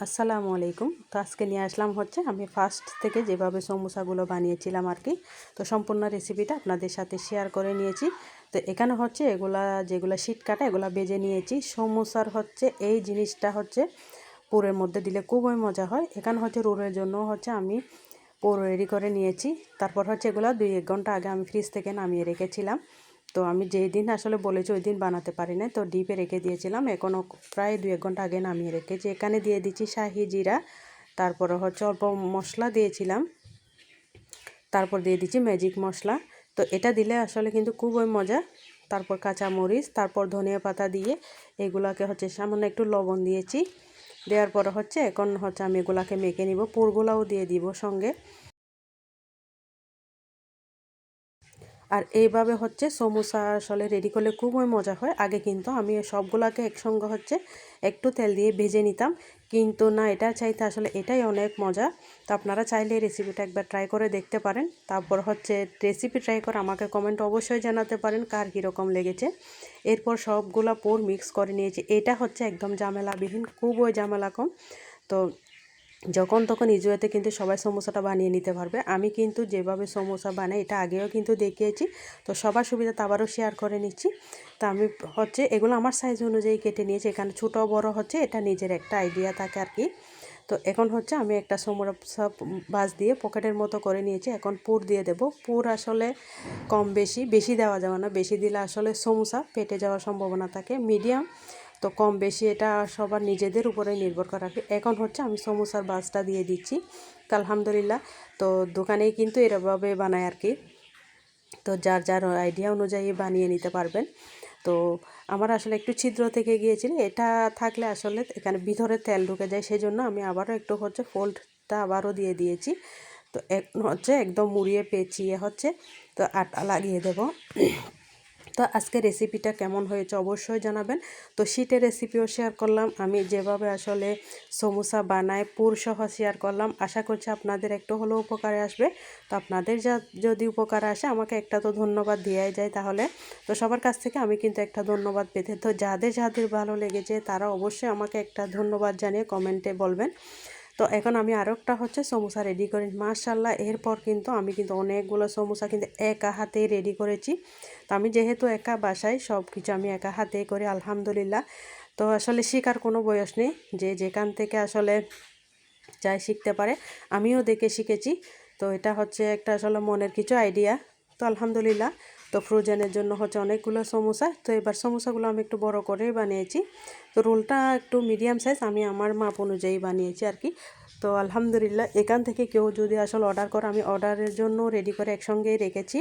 আসসালামু আলাইকুম। তো আজকে নিয়ে আসলাম হচ্ছে আমি ফার্স্ট থেকে যেভাবে সমোসাগুলো বানিয়েছিলাম আর কি। তো সম্পূর্ণ রেসিপিটা আপনাদের সাথে শেয়ার করে নিয়েছি। তো এখানে হচ্ছে এগুলা যেগুলো শীট কাটা এগুলা বেজে নিয়েছি। সমোসার হচ্ছে এই জিনিসটা হচ্ছে পুরের মধ্যে দিলে খুবই মজা হয়। এখানে হচ্ছে রোলের জন্য হচ্ছে আমি পুর রেডি করে নিয়েছি। তারপর হচ্ছে এগুলো 2-1 ঘন্টা আগে আমি ফ্রিজ থেকে নামিয়ে রেখেছিলাম। তো আমি যেই দিন আসলে বলেছি ওই দিন বানাতে পারি না, তো ডিপে রেখে দিয়েছিলাম। এখনও প্রায় 2-1 ঘন্টা আগে নামিয়ে রেখেছি। এখানে দিয়ে দিচ্ছি শাহি জিরা, তারপরে হচ্ছে অল্প মশলা দিয়েছিলাম, তারপর দিয়ে দিচ্ছি ম্যাজিক মশলা। তো এটা দিলে আসলে কিন্তু খুবই মজা। তারপর কাঁচামরিচ, তারপর ধনিয়া পাতা দিয়ে এগুলাকে হচ্ছে সামান্য একটু লবণ দিয়েছি। দেওয়ার পরে হচ্ছে এখন হচ্ছে আমি এগুলাকে মেখে নিব, পুরগুলাও দিয়ে দিব সঙ্গে। আর এইভাবে হচ্ছে সমোসা আসলে রেডি করলে খুবই মজা হয়। আগে কিন্তু আমি সবগুলাকে একসঙ্গে হচ্ছে একটু তেল দিয়ে ভেজে নিতাম, কিন্তু না, এটা চাইতে আসলে এটাই অনেক মজা। তো আপনারা চাইলে এই রেসিপিটা একবার ট্রাই করে দেখতে পারেন। তারপর হচ্ছে রেসিপি ট্রাই করে আমাকে কমেন্ট অবশ্যই জানাতে পারেন কার কীরকম লেগেছে। এরপর সবগুলা পুর মিক্স করে নিয়েছি। এটা হচ্ছে একদম ঝামেলাবিহীন, খুবই ঝামেলা কম। তো যখন তখন ইজিওতে কিন্তু সবাই সমোসাটা বানিয়ে নিতে পারবে। আমি কিন্তু যেভাবে সমোসা বানাই এটা আগেও কিন্তু দেখিয়েছি। তো সবার সুবিধাতে আবারও শেয়ার করে নিচ্ছি। তো আমি হচ্ছে এগুলো আমার সাইজ অনুযায়ী কেটে নিয়েছি। এখানে ছোটো বড় হচ্ছে এটা নিজের একটা আইডিয়া থাকে আর কি। তো এখন হচ্ছে আমি একটা সমোসা ভাঁজ দিয়ে পকেটের মতো করে নিয়েছি। এখন পুর দিয়ে দেব। পুর আসলে কম বেশি দেওয়া যাবে না, বেশি দিলে আসলে সমোসা ফেটে যাওয়ার সম্ভাবনা থাকে। মিডিয়াম, তো কম বেশি এটা সবার নিজেদের উপরে নির্ভর করে রাখে। এখন হচ্ছে আমি সমোসার বাসটা দিয়ে দিচ্ছি। তো আলহামদুলিল্লাহ, তো দোকানেই কিন্তু এরভাবে বানায় আর কি। তো যার যার আইডিয়া অনুযায়ী বানিয়ে নিতে পারবেন। তো আমার আসলে একটু ছিদ্র থেকে গিয়েছিল, এটা থাকলে আসলে এখানে ভিতরে তেল ঢুকে যায়, সেই জন্য আমি আবারও একটু হচ্ছে ফোল্ডটা আবারও দিয়ে দিয়েছি। তো এখন হচ্ছে একদম মুড়িয়ে পেঁচিয়ে হচ্ছে তো আটা লাগিয়ে দেব। তো আজকে রেসিপিটা কেমন হয়েছে অবশ্যই জানাবেন। তো শীটের রেসিপিও শেয়ার করলাম, আমি যেভাবে আসলে সমোসা বানাই পুরসহ শেয়ার করলাম। আশা করছি আপনাদের একটু হলেও উপকারে আসবে। তো আপনাদের যদি উপকারে আসে আমাকে একটা তো ধন্যবাদ দেওয়াই যায় তাহলে। তো সবার কাছ থেকে আমি কিন্তু একটা ধন্যবাদ পেতে, তো যাদের যাদের ভালো লেগেছে তারা অবশ্যই আমাকে একটা ধন্যবাদ জানিয়ে কমেন্টে বলবেন। তো এখন আমি আরও একটা হচ্ছে সমোসা রেডি করি, মাশাআল্লাহ। এরপর কিন্তু আমি কিন্তু অনেকগুলো সমোসা কিন্তু একা হাতেই রেডি করেছি। তো আমি যেহেতু একা বাসায় সব কিছু আমি একা হাতেই করি আলহামদুলিল্লাহ। তো আসলে শেখার কোনো বয়স নেই, যে যেখান থেকে আসলে চাই শিখতে পারে। আমিও দেখে শিখেছি। তো এটা হচ্ছে একটা আসলে মনের কিছু আইডিয়া। তো আলহামদুলিল্লাহ। তো ফ্রোজেনের জন্য হচ্ছে অনেকগুলো সমোসা। তো এবার সমোসাগুলো আমি একটু বড় করে বানিয়েছি। তো রোলটা একটু মিডিয়াম সাইজ আমি আমার মাপ অনুযায়ী বানিয়েছি আর কি। তো আলহামদুলিল্লাহ, এখান থেকে কেউ যদি আসলে অর্ডার করে আমি অর্ডারের জন্য রেডি করে একসঙ্গেই রেখেছি।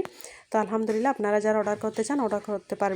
তো আলহামদুলিল্লাহ, আপনারা যারা অর্ডার করতে চান অর্ডার করতে পারবেন।